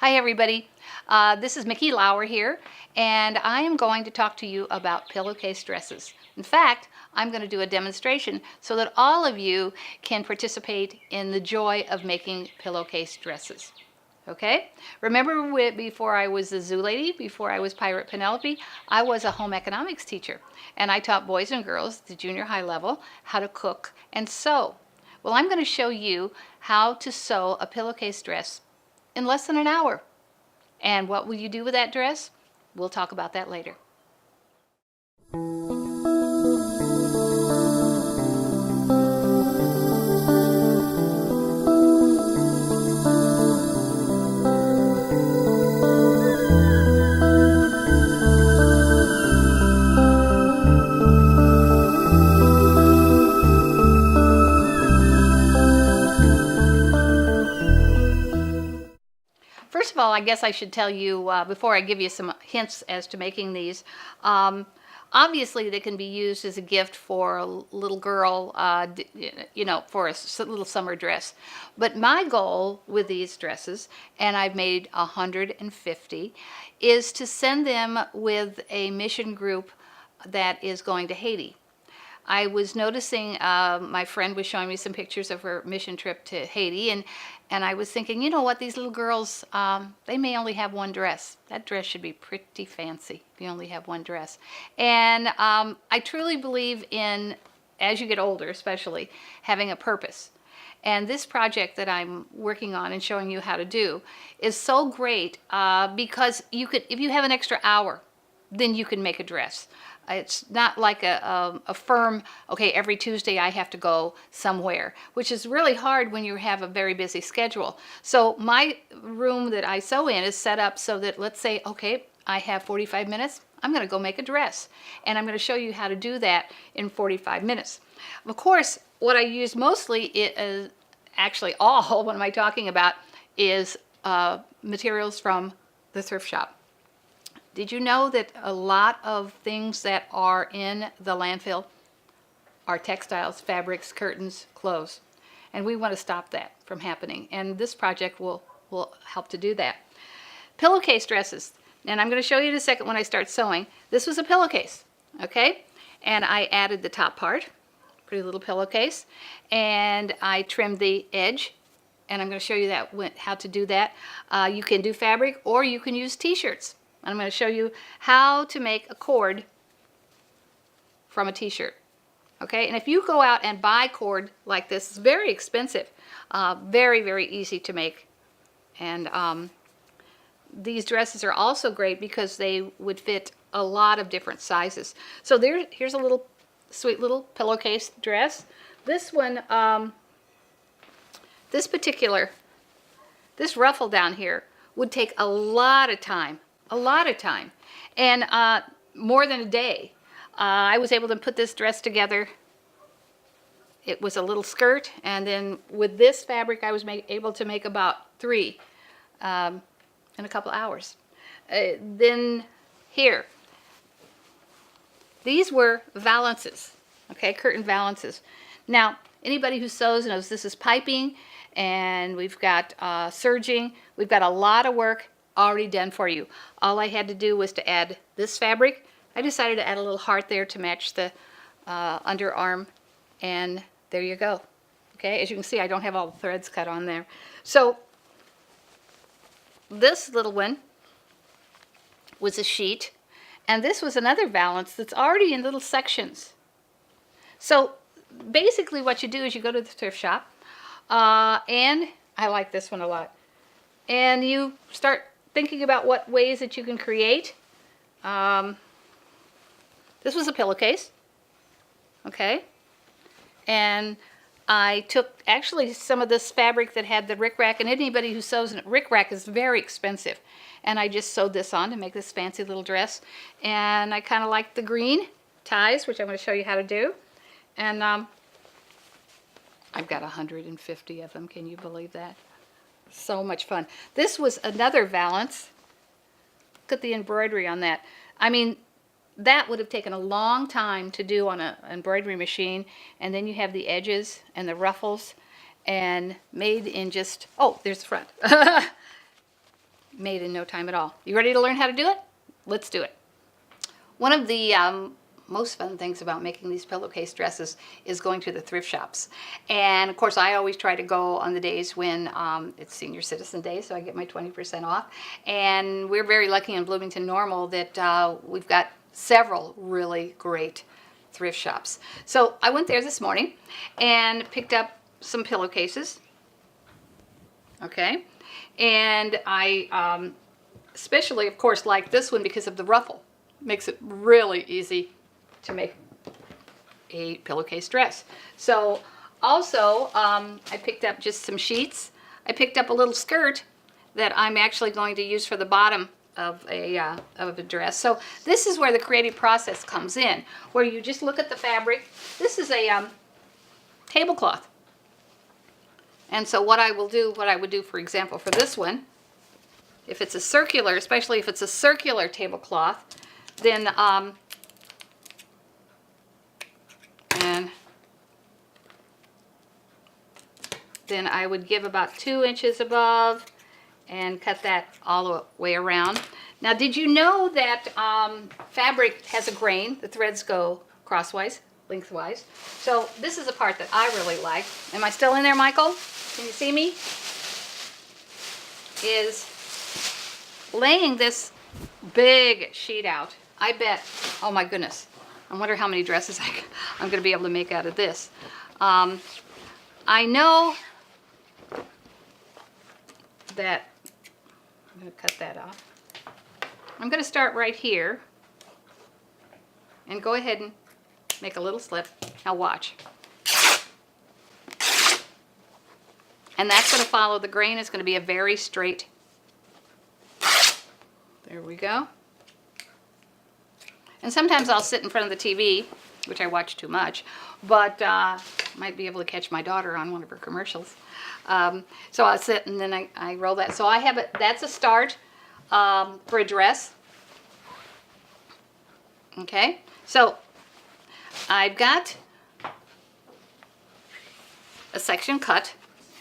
Hi everybody, this is Mickey Lauer here, and I am going to talk to you about pillowcase dresses. In fact, I'm going to do a demonstration so that all of you can participate in the joy of making pillowcase dresses. Okay? Remember before I was the zoo lady, before I was Pirate Penelope, I was a home economics teacher, and I taught boys and girls, the junior high level, how to cook and sew. Well, I'm going to show you how to sew a pillowcase dress in less than an hour. And what will you do with that dress? We'll talk about that later. First of all, I guess I should tell you, before I give you some hints as to making these, obviously they can be used as a gift for a little girl, for a little summer dress. But my goal with these dresses, and I've made 150, is to send them with a mission group that is going to Haiti. I was noticing, my friend was showing me some pictures of her mission trip to Haiti, and I was thinking, you know what, these little girls, they may only have one dress. That dress should be pretty fancy if you only have one dress. And I truly believe in, as you get older especially, having a purpose. And this project that I'm working on and showing you how to do is so great because you could, if you have an extra hour, then you can make a dress. It's not like a firm, okay, every Tuesday I have to go somewhere, which is really hard when you have a very busy schedule. So my room that I sew in is set up so that, let's say, okay, I have 45 minutes, I'm going to go make a dress. And I'm going to show you how to do that in 45 minutes. Of course, what I use mostly is, actually all, what am I talking about, is materials from the thrift shop. Did you know that a lot of things that are in the landfill are textiles, fabrics, curtains, clothes? And we want to stop that from happening. And this project will help to do that. Pillowcase dresses. And I'm going to show you in a second when I start sewing. This was a pillowcase, okay? And I added the top part, pretty little pillowcase, and I trimmed the edge. And I'm going to show you that how to do that. You can do fabric or you can use t-shirts. I'm going to show you how to make a cord from a t-shirt. Okay, and if you go out and buy cord like this, it's very expensive, very, very easy to make. And these dresses are also great because they would fit a lot of different sizes. So here's a little sweet little pillowcase dress. This one, this ruffle down here would take a lot of time. And more than a day. I was able to put this dress together. It was a little skirt, and then with this fabric I was able to make about 3 in a couple hours. Then here, these were valances, okay, curtain valances. Now, anybody who sews knows this is piping, and we've got serging. We've got a lot of work already done for you. All I had to do was to add this fabric. I decided to add a little heart there to match the underarm, and there you go. Okay, as you can see, I don't have all the threads cut on there. So this little one was a sheet, and this was another valance that's already in little sections. So basically what you do is you go to the thrift shop, and I like this one a lot, and you start thinking about what ways that you can create. This was a pillowcase, okay, and I took actually some of this fabric that had the rickrack, and anybody who sews in rickrack is very expensive, and I just sewed this on to make this fancy little dress. And I kind of like the green ties, which I'm going to show you how to do, and I've got 150 of them. Can you believe that? So much fun. This was another valance. Look at the embroidery on that. I mean, that would have taken a long time to do on an embroidery machine. And then you have the edges and the ruffles, and made in just, oh, there's the front. made in no time at all. You ready to learn how to do it? Let's do it. One of the most fun things about making these pillowcase dresses is going to the thrift shops. And of course I always try to go on the days when it's Senior Citizen Day, so I get my 20% off. And we're very lucky in Bloomington Normal that we've got several really great thrift shops. So I went there this morning and picked up some pillowcases. Okay, and I especially, of course, like this one because of the ruffle. Makes it really easy to make a pillowcase dress. So also, I picked up just some sheets. I picked up a little skirt that I'm actually going to use for the bottom of a dress. So this is where the creative process comes in, where you just look at the fabric. This is a tablecloth. And so what I would do, for example, for this one, if it's a circular, especially if it's a circular tablecloth, then then I would give about 2 inches above and cut that all the way around. Now, did you know that fabric has a grain? The threads go crosswise, lengthwise. So this is a part that I really like. Am I still in there, Michael? Can you see me? Is laying this big sheet out. I bet, oh my goodness, I wonder how many dresses I'm going to be able to make out of this. I know that, I'm going to cut that off. I'm going to start right here and go ahead and make a little slip. Now watch. And that's going to follow, the grain is going to be a very straight. There we go. And sometimes I'll sit in front of the TV, which I watch too much, but might be able to catch my daughter on one of her commercials. So I'll sit and then I roll that. So I have it, that's a start for a dress. Okay, so I've got a section cut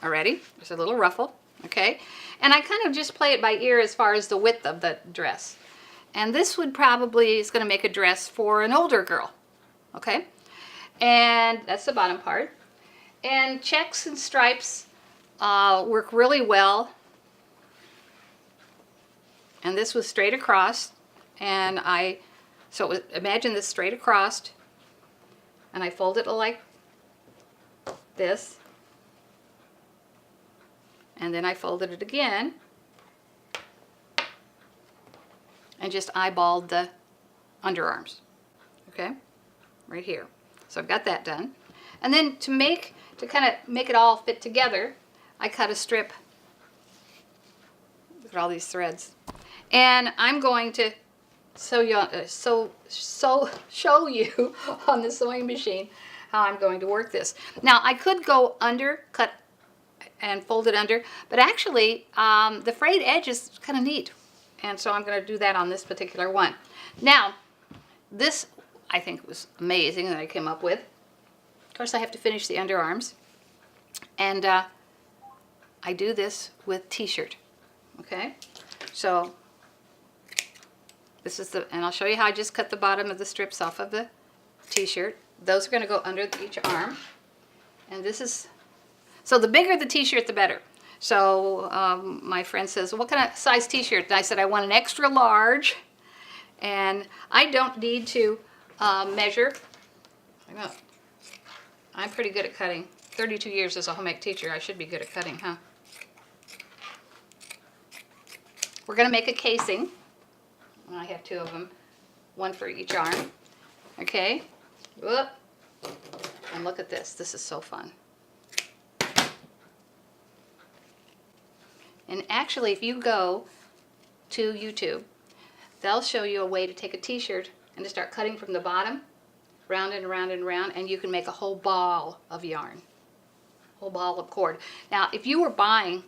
already. There's a little ruffle, okay? And I kind of just play it by ear as far as the width of the dress. And this would probably is going to make a dress for an older girl, okay? And that's the bottom part. And checks and stripes work really well. And this was straight across, and imagine this straight across, and I fold it like this, and then I folded it again, and just eyeballed the underarms, okay, right here. So I've got that done. And then to kind of make it all fit together, I cut a strip. Look at all these threads. And I'm going to show you on the sewing machine how I'm going to work this. Now I could go under, cut and fold it under, but actually the frayed edge is kind of neat. And so I'm going to do that on this particular one. Now, this I think was amazing that I came up with. Of course, I have to finish the underarms. And I do this with t-shirt. Okay? So, this is and I'll show you how I just cut the bottom of the strips off of the t-shirt. Those are going to go under each arm. And this is, so the bigger the t-shirt, the better. So my friend says, what kind of size t-shirt? And I said, I want an extra large. And I don't need to measure. I'm pretty good at cutting. 32 years as a home ec teacher, I should be good at cutting, huh? We're going to make a casing. I have 2 of them, one for each arm. Okay. Whoop. And look at this. This is so fun. And actually, if you go to YouTube, they'll show you a way to take a t-shirt and to start cutting from the bottom, round and round and round, and you can make a whole ball of yarn, whole ball of cord. Now, if you were buying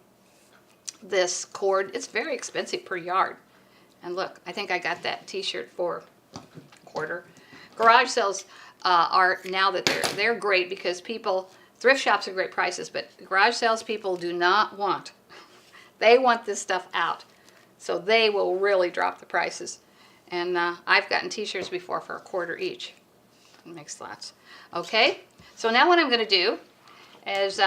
this cord, it's very expensive per yard. And look, I think I got that t-shirt for $1. Garage sales are, now that they're great because thrift shops are great prices, but garage sales people do not want. They want this stuff out. So they will really drop the prices. And I've gotten t-shirts before for $1 each. It makes lots. Okay, so now what I'm going to do is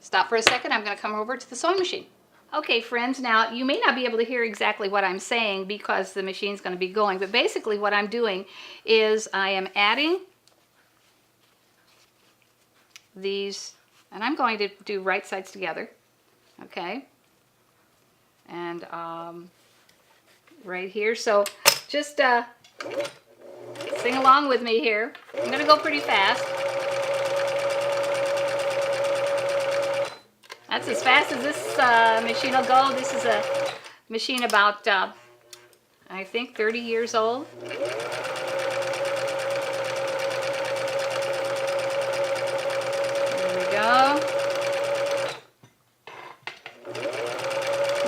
stop for a second. I'm going to come over to the sewing machine. Okay, friends, now you may not be able to hear exactly what I'm saying because the machine's going to be going, but basically what I'm doing is I am adding these, and I'm going to do right sides together, okay, and right here. So just sing along with me here. I'm going to go pretty fast. That's as fast as this machine will go. This is a machine about, I think, 30 years old. There we go.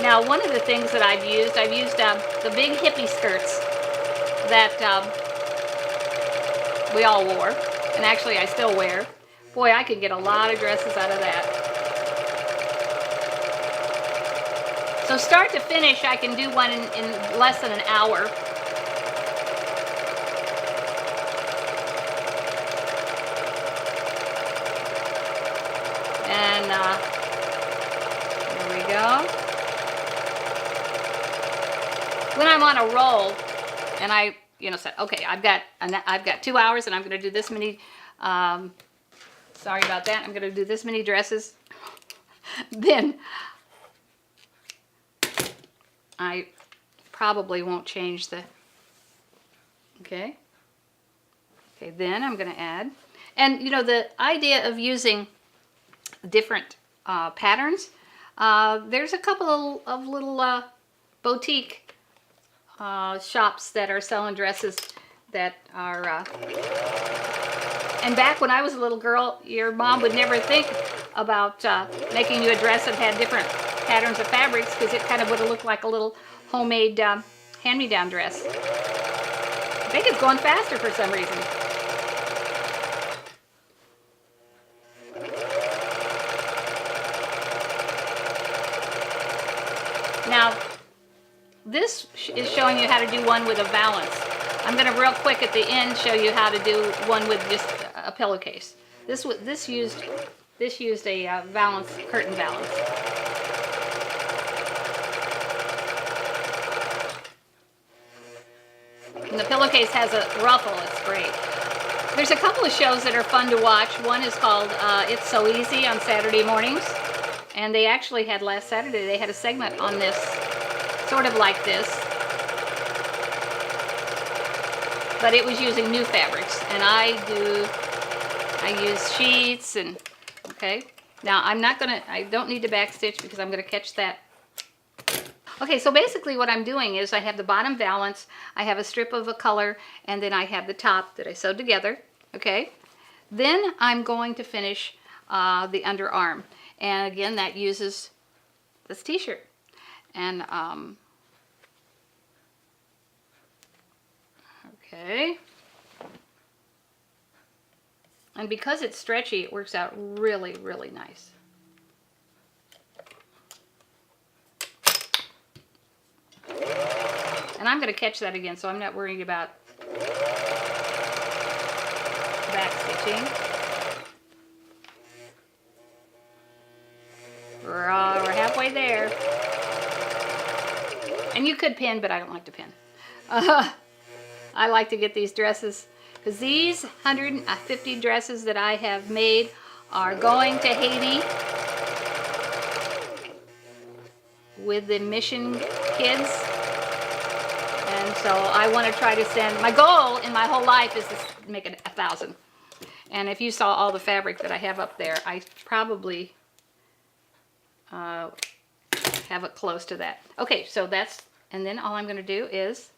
Now, one of the things that I've used the big hippie skirts that we all wore, and actually I still wear. Boy, I could get a lot of dresses out of that. So start to finish, I can do one in less than an hour. And there we go. When I'm on a roll, and I, said, okay, I've got 2 hours, and I'm going to do this many. Sorry about that. I'm going to do this many dresses. Then I probably won't change the. Okay. Okay. Then I'm going to add, and the idea of using different patterns. There's a couple of little boutique shops that are selling dresses that are and back when I was a little girl, your mom would never think about making you a dress that had different patterns of fabrics, because it kind of would have looked like a little homemade hand-me-down dress. I think it's going faster for some reason. Now, this is showing you how to do one with a valance. I'm going to real quick at the end show you how to do one with just a pillowcase. This used a valance, curtain valance. And the pillowcase has a ruffle. It's great. There's a couple of shows that are fun to watch. One is called It's So Easy on Saturday mornings. And they actually had last Saturday, they had a segment on this, sort of like this. But it was using new fabrics. And I use sheets and, okay. Now I don't need to backstitch because I'm going to catch that. Okay, so basically what I'm doing is I have the bottom valance, I have a strip of a color, and then I have the top that I sewed together, okay? Then I'm going to finish the underarm. And again, that uses this t-shirt. And, okay. And because it's stretchy, it works out really, really nice. And I'm going to catch that again, so I'm not worried about back stitching. We're halfway there. And you could pin, but I don't like to pin. I like to get these dresses, because these 150 dresses that I have made are going to Haiti with the mission kids. And so I want to try to send, my goal in my whole life is to make it 1,000. And if you saw all the fabric that I have up there, I probably have it close to that. Okay, so that's, and then all I'm going to do is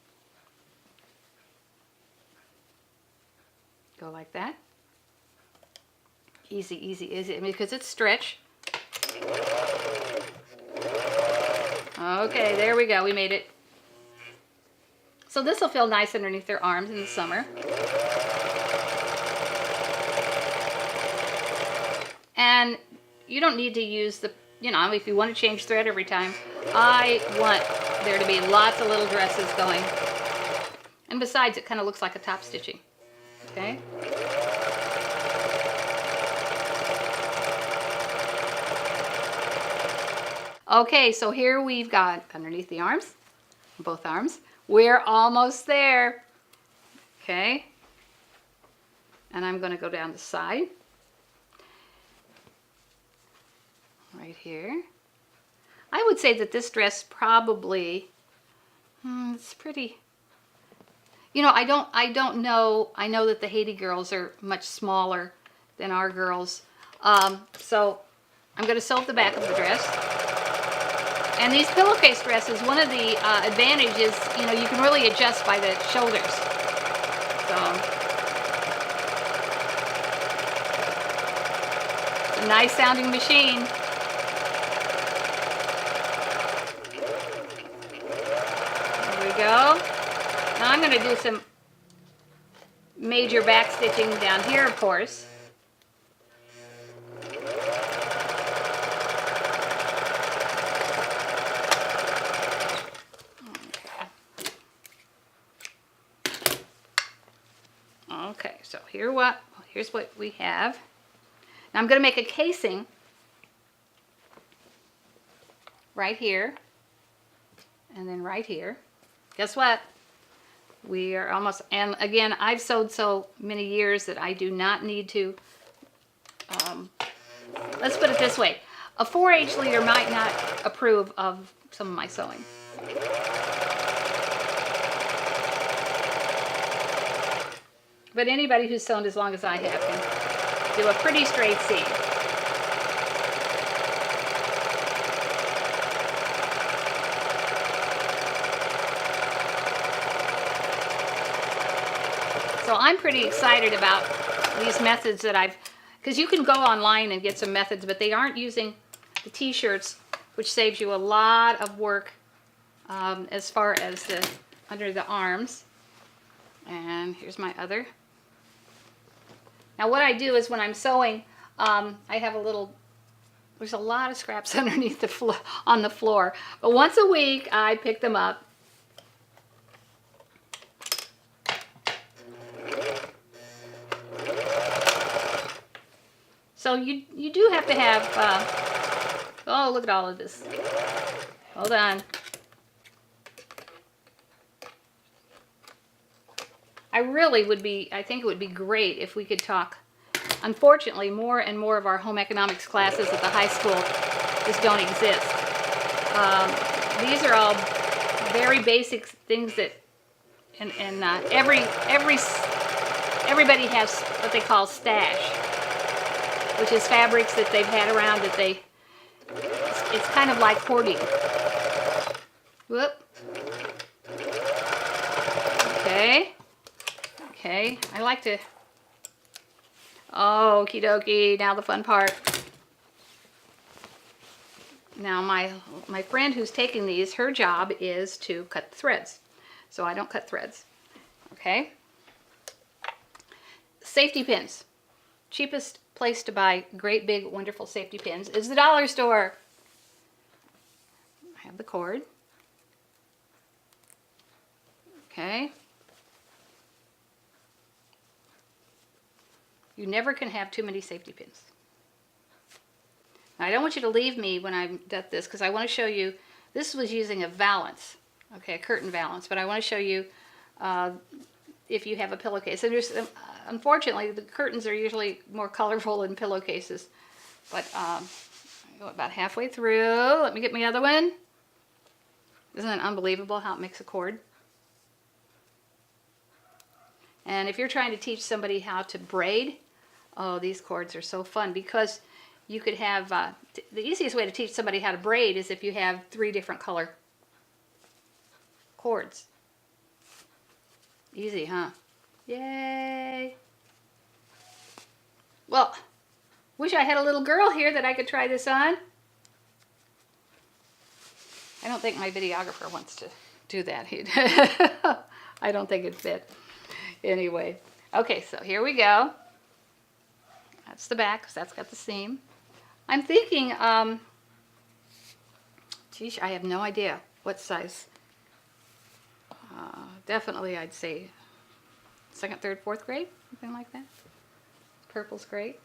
go like that. Easy, easy, easy, because it's stretch. Okay, there we go. We made it. So this will feel nice underneath their arms in the summer. And you don't need to use the you know, if you want to change thread every time, I want there to be lots of little dresses going. And besides, it kind of looks like a top stitching. Okay? Okay, so here we've got underneath the arms, both arms. We're almost there. Okay? And I'm going to go down the side. Right here. I would say that this dress probably, it's pretty, you know, I don't know. I know that the Haiti girls are much smaller than our girls. So I'm going to sew up the back of the dress. And these pillowcase dresses, one of the advantages, you know, you can really adjust by the shoulders. So, it's a nice sounding machine. There we go. Now I'm going to do some major back stitching down here, of course. Okay, so here's what we have. Now I'm going to make a casing right here and then right here. Guess what? We are almost, and again, I've sewed so many years that I do not need to, let's put it this way. A 4-H leader might not approve of some of my sewing. But anybody who's sewn as long as I have can do a pretty straight seam. So I'm pretty excited about these methods that because you can go online and get some methods, but they aren't using the t-shirts, which saves you a lot of work as far as under the arms. And here's my other. Now what I do is when I'm sewing, I have there's a lot of scraps underneath on the floor. But once a week, I pick them up. So you do have to have, oh, look at all of this. Hold on. I think it would be great if we could talk. Unfortunately, more and more of our home economics classes at the high school just don't exist. These are all very basic things that, and everybody has what they call stash, which is fabrics that they've had around that it's kind of like hoarding. Whoop. Okay. Okay, I like to, oh, okie dokie, now the fun part. Now my friend who's taking these, her job is to cut the threads. So I don't cut threads, okay? Safety pins. Cheapest place to buy great big wonderful safety pins is the dollar store. I have the cord. Okay. You never can have too many safety pins. Now, I don't want you to leave me when I'm done this because I want to show you, this was using a valance, okay, a curtain valance, but I want to show you if you have a pillowcase. And there's, unfortunately, the curtains are usually more colorful than pillowcases. But I go about halfway through. Let me get my other one. Isn't it unbelievable how it makes a cord? And if you're trying to teach somebody how to braid, oh, these cords are so fun because you could have, the easiest way to teach somebody how to braid is if you have 3 different color cords. Easy, huh? Yay! Well, wish I had a little girl here that I could try this on. I don't think my videographer wants to do that. I don't think it'd fit. Anyway, okay, so here we go. That's the back, because that's got the seam. I'm thinking Geez, I have no idea what size. Definitely, I'd say second, third, fourth grade, something like that. Purple's great.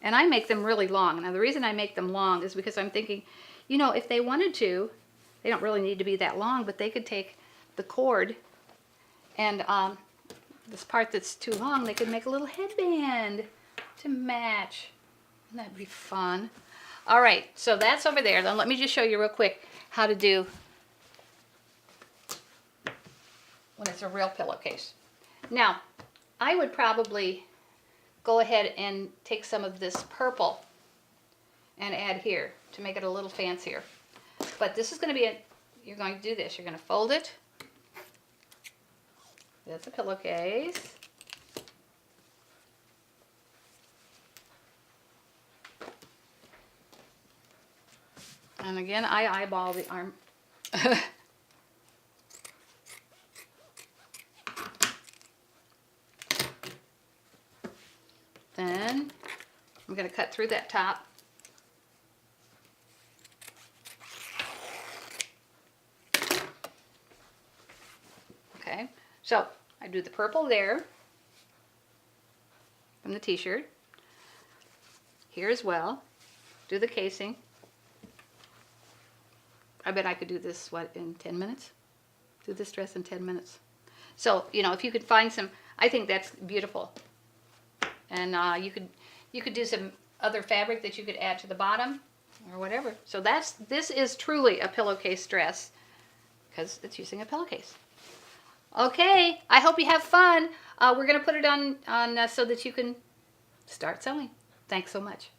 And I make them really long. Now, the reason I make them long is because I'm thinking, you know, if they wanted to, they don't really need to be that long, but they could take the cord and this part that's too long, they could make a little headband to match. Wouldn't that be fun? All right, so that's over there. Then let me just show you real quick how to do when it's a real pillowcase. Now, I would probably go ahead and take some of this purple and add here to make it a little fancier. But this is going to be you're going to do this. You're going to fold it. That's a pillowcase. And again, I eyeball the arm. Then I'm going to cut through that top. Okay, so I do the purple there from the t-shirt. Here as well. Do the casing. I bet I could do this, what, in 10 minutes? Do this dress in 10 minutes. So, you know, if you could find some, I think that's beautiful. And you could do some other fabric that you could add to the bottom or whatever. So this is truly a pillowcase dress because it's using a pillowcase. Okay, I hope you have fun. We're going to put it on so that you can start sewing. Thanks so much.